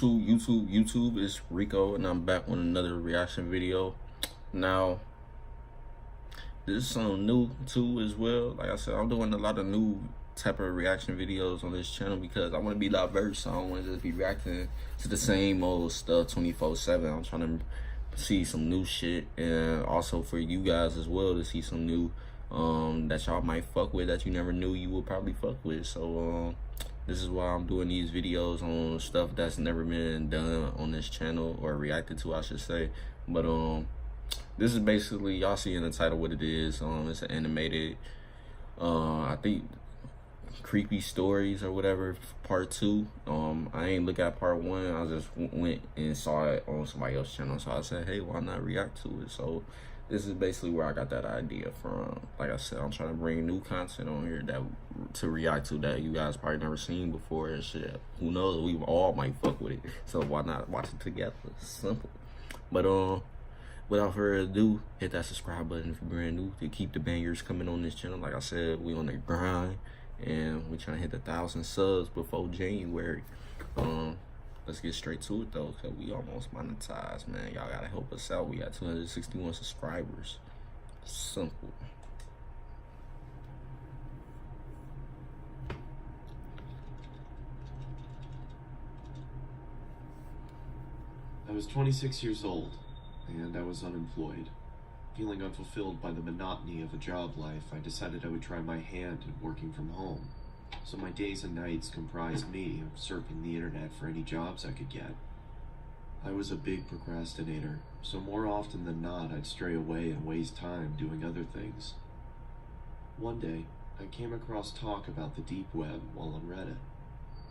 YouTube, it's Rico, and I'm back with another reaction video. Now, this is something new too as well. Like I said, I'm doing a lot of new type of reaction videos on this channel because I want to be diverse. So I don't want to just be reacting to the same old stuff 24/7. I'm trying to see some new shit, and also for you guys as well to see some new that y'all might fuck with, that you never knew you would probably fuck with. So this is why I'm doing these videos on stuff that's never been done on this channel, or reacted to, I should say. But this is basically, y'all see in the title what it is. It's an animated, I think, creepy stories or whatever, part 2. I ain't look at part 1. I just went and saw it on somebody else's channel, so I said, hey, why not react to it? So this is basically where I got that idea from. Like I said, I'm trying to bring new content on here that to react to that you guys probably never seen before and shit. Who knows? We all might fuck with it, so why not watch it together? Simple. But without further ado, hit that subscribe button if you're brand new to keep the bangers coming on this channel. Like I said, we on the grind, and we're trying to hit 1,000 subs before January. Let's get straight to it though, cause we almost monetized, man. Y'all gotta help us out. We got 261 subscribers. Simple. I was 26 years old, and I was unemployed. Feeling unfulfilled by the monotony of a job life, I decided I would try my hand at working from home. So my days and nights comprised me of surfing the internet for any jobs I could get. I was a big procrastinator, so more often than not I'd stray away and waste time doing other things. One day, I came across talk about the deep web while on Reddit.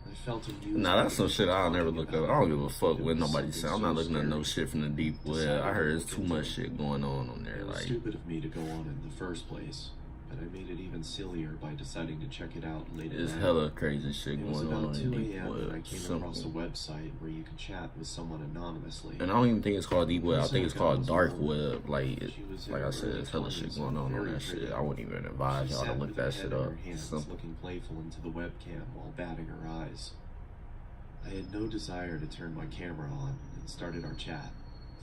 I felt amused. Nah, that's some shit I'll never look up. I don't give a fuck what nobody say. I'm not looking at no shit from the deep web. I heard there's too much shit going on there. It was like, stupid of me to go on in the first place, but I made it even sillier by deciding to check it out later. There's hella crazy shit going on in the deep deep web. web. I came across a website where you can chat with someone anonymously. And I don't even think it's called deep web. I think it's called dark web. Like I said, there's hella shit going on that shit. I wouldn't even advise y'all to look that shit up. Looking playful into the webcam while batting her eyes. I had no desire to turn my camera on and started our chat,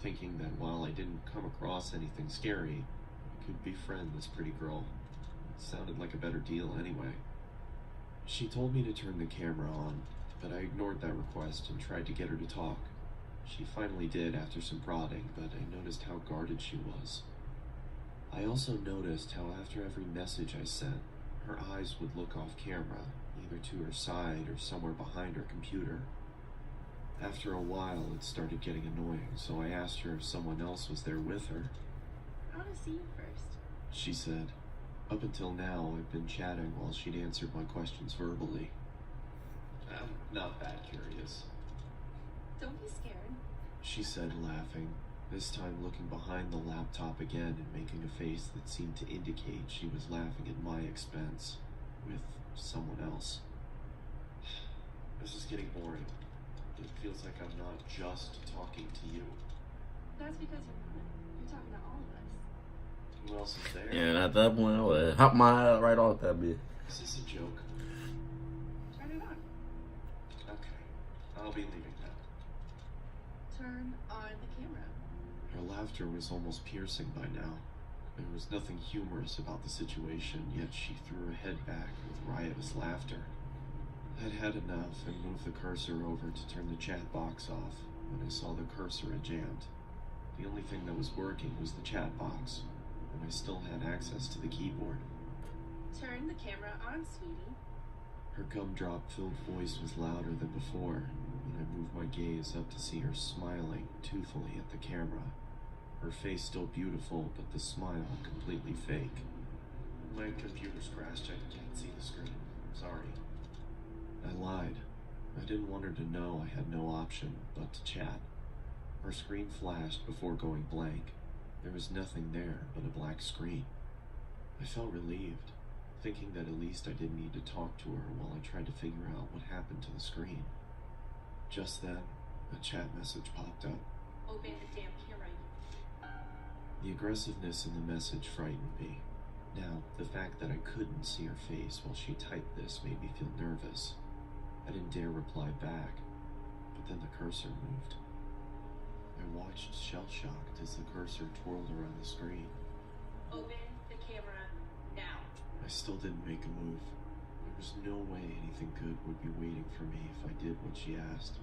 thinking that while I didn't come across anything scary, I could befriend this pretty girl. It sounded like a better deal anyway. She told me to turn the camera on, but I ignored that request and tried to get her to talk. She finally did after some prodding, but I noticed how guarded she was. I also noticed how after every message I sent, her eyes would look off camera, either to her side or somewhere behind her computer. After a while, it started getting annoying, so I asked her if someone else was there with her. I want to see you first. She said. Up until now, I've been chatting while she'd answered my questions verbally. I'm not that curious. Don't be scared. She said, laughing, this time looking behind the laptop again and making a face that seemed to indicate she was laughing at my expense with someone else. This is getting boring. It feels like I'm not just talking to you. That's because you're not. You're talking to all of us. Who else is there? Yeah, and at that point, I would hop my head right off that bitch. Is this a joke? Turn it on. Okay, I'll be leaving now. Turn on the camera. Her laughter was almost piercing by now. There was nothing humorous about the situation, yet she threw her head back with riotous laughter. I'd had enough and moved the cursor over to turn the chat box off when I saw the cursor had jammed. The only thing that was working was the chat box, and I still had access to the keyboard. Turn the camera on, sweetie. Her gumdrop-filled voice was louder than before when I moved my gaze up to see her smiling toothfully at the camera. Her face still beautiful, but the smile completely fake. My computer's crashed. I can't see the screen. Sorry. I lied. I didn't want her to know I had no option but to chat. Her screen flashed before going blank. There was nothing there but a black screen. I felt relieved, thinking that at least I didn't need to talk to her while I tried to figure out what happened to the screen. Just then, a chat message popped up. Open the damn camera. The aggressiveness in the message frightened me. Now, the fact that I couldn't see her face while she typed this made me feel nervous. I didn't dare reply back, but Then the cursor moved. I watched shell-shocked as the cursor twirled around the screen. Open the camera now. I still didn't make a move. There was no way anything good would be waiting for me if I did what she asked.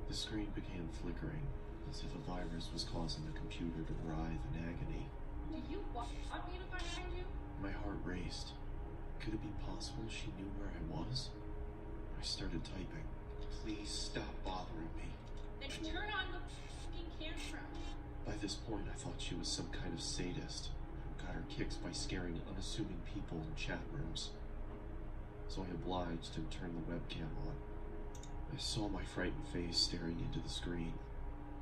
The screen began flickering, as if a virus was causing the computer to writhe in agony. Do you want me to find you? My heart raced. Could it be possible she knew where I was? I started typing. Please stop bothering me. Then turn on the fucking camera. By this point, I thought she was some kind of sadist who got her kicks by scaring unassuming people in chat rooms. So I obliged and turned the webcam on. I saw my frightened face staring into the screen.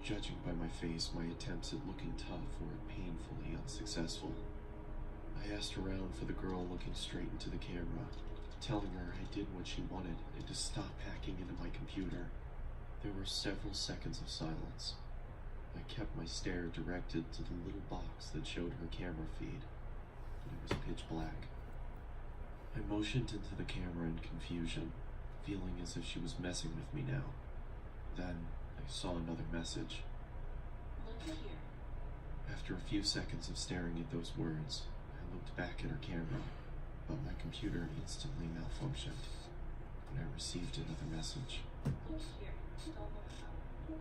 Judging by my face, my attempts at looking tough were painfully unsuccessful. I asked around for the girl looking straight into the camera, telling her I did what she wanted and to stop hacking into my computer. There were several seconds of silence. I kept my stare directed to the little box that showed her camera feed, but it was pitch black. I motioned into the camera in confusion, feeling as if she was messing with me now. Then I saw another message. Look here. After a few seconds of staring at those words, I looked back at her camera, but my computer instantly malfunctioned, and I received another message. Look here. Don't look up.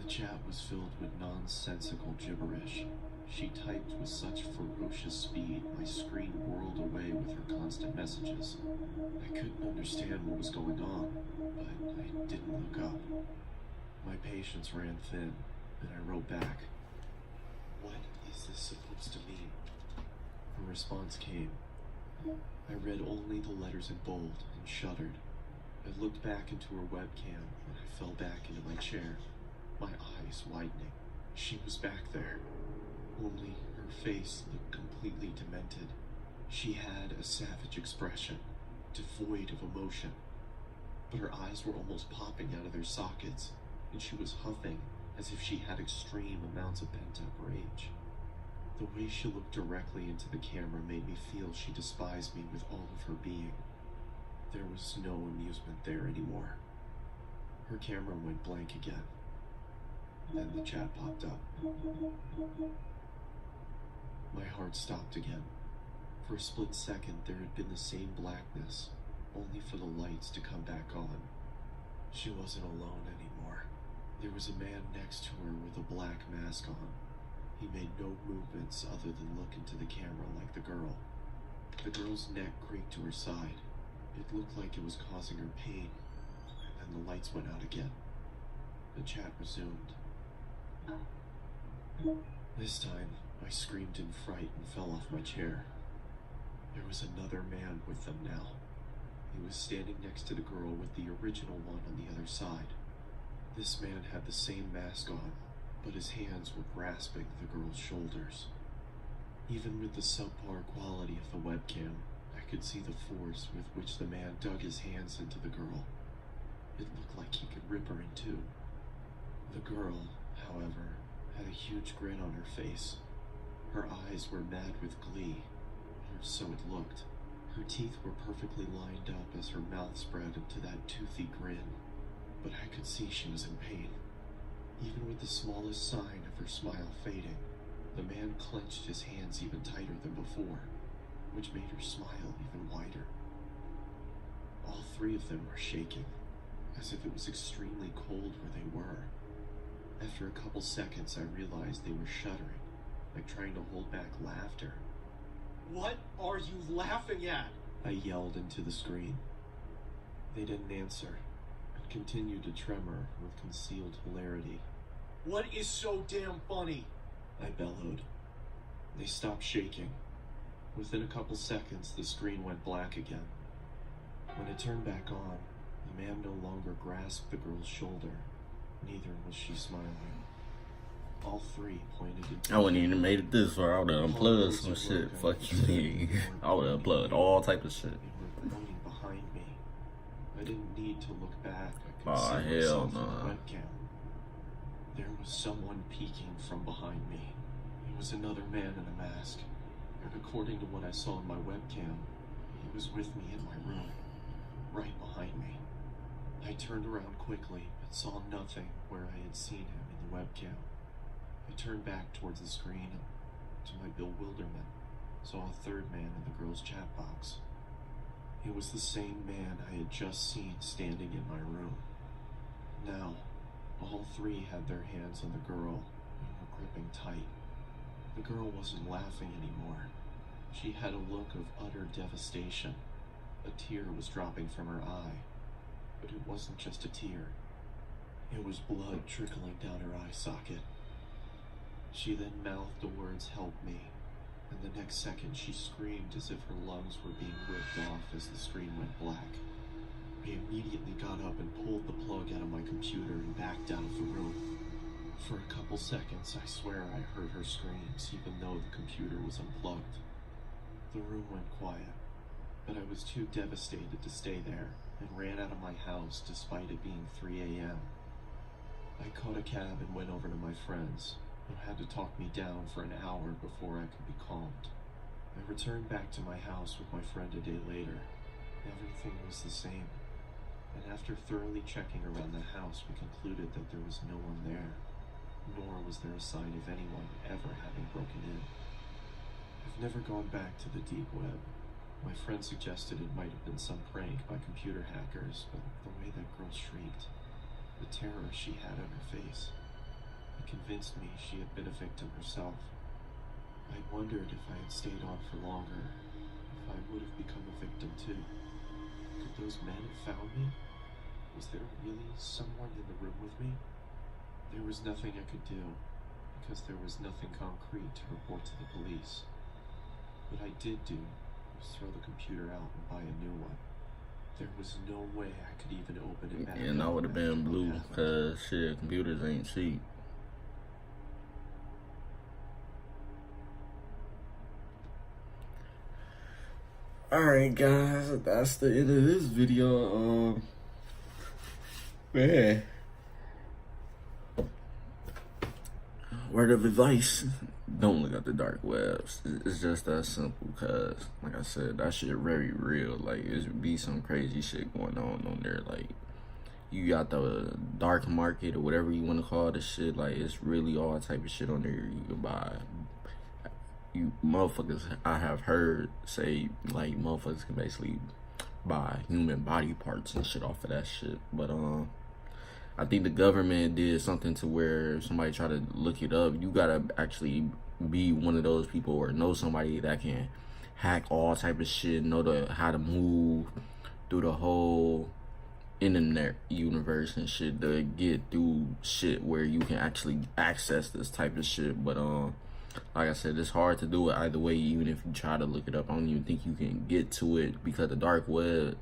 The chat was filled with nonsensical gibberish. She typed with such ferocious speed, my screen whirled away with her constant messages. I couldn't understand what was going on, but I didn't look up. My patience ran thin, and I wrote back, "What is this supposed to mean?" Her response came. I read only the letters in bold and shuddered. I looked back into her webcam, and I fell back into my chair, my eyes widening. She was back there, only her face looked completely demented. She had a savage expression, devoid of emotion, but her eyes were almost popping out of their sockets, and she was huffing as if she had extreme amounts of pent-up rage. The way she looked directly into the camera made me feel she despised me with all of her being. There was no amusement there anymore. Her camera went blank again. Then the chat popped up. My heart stopped again. For a split second, there had been the same blackness, only for the lights to come back on. She wasn't alone anymore. There was a man next to her with a black mask on. He made no movements other than look into the camera like the girl. The girl's neck creaked to her side. It looked like it was causing her pain, and then the lights went out again. The chat resumed. This time, I screamed in fright and fell off my chair. There was another man with them now. He was standing next to the girl with the original one on the other side. This man had the same mask on, but his hands were grasping the girl's shoulders. Even with the subpar quality of the webcam, I could see the force with which the man dug his hands into the girl. It looked like he could rip her in two. The girl, however, had a huge grin on her face. Her eyes were mad with glee, or so it looked. Her teeth were perfectly lined up as her mouth spread into that toothy grin, but I could see she was in pain. Even with the smallest sign of her smile fading, the man clenched his hands even tighter than before, which made her smile even wider. All three of them were shaking, as if it was extremely cold where they were. After a couple seconds, I realized they were shuddering, like trying to hold back laughter. What are you laughing at? I yelled into the screen. They didn't answer, and continued to tremor with concealed hilarity. What is so damn funny? I bellowed. They stopped shaking. Within a couple seconds, the screen went black again. When it turned back on, the man no longer grasped the girl's shoulder. Neither was she smiling. All three pointed into... I wouldn't even made it this far. I would have unplugged some shit. Fuck you. I would have unplugged all type of shit. They were pointing behind me. I didn't need to look back. I could Aw, see hell myself on the no. webcam. There was someone peeking from behind me. It was another man in a mask. And according to what I saw on my webcam, he was with me in my room, right behind me. I turned around quickly, but saw nothing where I had seen him in the webcam. I turned back towards the screen and, to my bewilderment, saw a third man in the girl's chat box. It was the same man I had just seen standing in my room. Now, all three had their hands on the girl and were gripping tight. The girl wasn't laughing anymore. She had a look of utter devastation. A tear was dropping from her eye. But it wasn't just a tear. It was blood trickling down her eye socket. She then mouthed the words, "Help me," and the next second she screamed as if her lungs were being ripped off as the screen went black. I immediately got up and pulled the plug out of my computer and backed out of the room. For a couple seconds, I swear I heard her screams, even though the computer was unplugged. The room went quiet, but I was too devastated to stay there and ran out of my house despite it being 3 a.m. I caught a cab and went over to my friends, who had to talk me down for an hour before I could be calmed. I returned back to my house with my friend a day later. Everything was the same, and after thoroughly checking around the house, we concluded that there was no one there, nor was there a sign of anyone ever having broken in. I've never gone back to the deep web. My friend suggested it might have been some prank by computer hackers, but the way that girl shrieked, the terror she had on her face, it convinced me she had been a victim herself. I wondered if I had stayed on for longer, if I would have become a victim too. Could those men have found me? Was there really someone in the room with me? There was nothing I could do, because there was nothing concrete to report to the police. What I did do was throw the computer out and buy a new one. There was no way I could even open it back. And I would have been blue, cause shit, computers ain't cheap. Alright guys, that's the end of this video. Man. Word of advice, don't look at the dark webs. It's just that simple, cause like I said, that shit very real. Like, it be some crazy shit going on there. Like, you got the dark market or whatever you want to call this shit. Like, it's really all type of shit on there you can buy. You motherfuckers, I have heard say, like, motherfuckers can basically buy human body parts and shit off of that shit. But I think the government did something to where somebody try to look it up. You gotta actually be one of those people or know somebody that can hack all type of shit, know how to move through the whole internet universe and shit to get through shit where you can actually access this type of shit. But like I said, it's hard to do it either way. Even if you try to look it up, I don't even think you can get to it, because the dark web,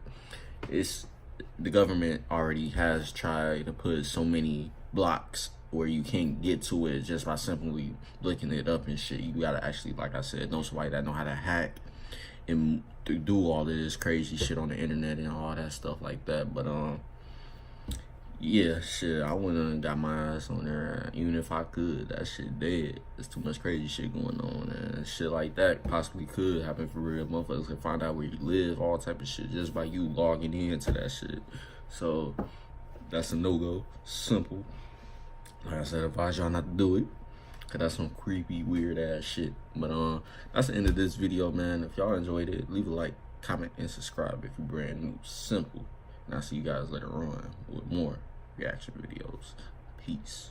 the government already has tried to put so many blocks where you can't get to it just by simply looking it up and shit. You gotta actually, like I said, know somebody that know how to hack and to do all of this crazy shit on the internet and all that stuff like that. But yeah, shit, I wouldn't have got my ass on there even if I could. That shit dead. There's too much crazy shit going on, and shit like that possibly could happen for real. Motherfuckers can find out where you live, all type of shit, just by you logging into that shit. So that's a no-go. Simple. Like I said, advise y'all not to do it, cause that's some creepy, weird ass shit. But that's the end of this video, man. If y'all enjoyed it, leave a like, comment, and subscribe if you're brand new. Simple. And I'll see you guys later on with more reaction videos. Peace.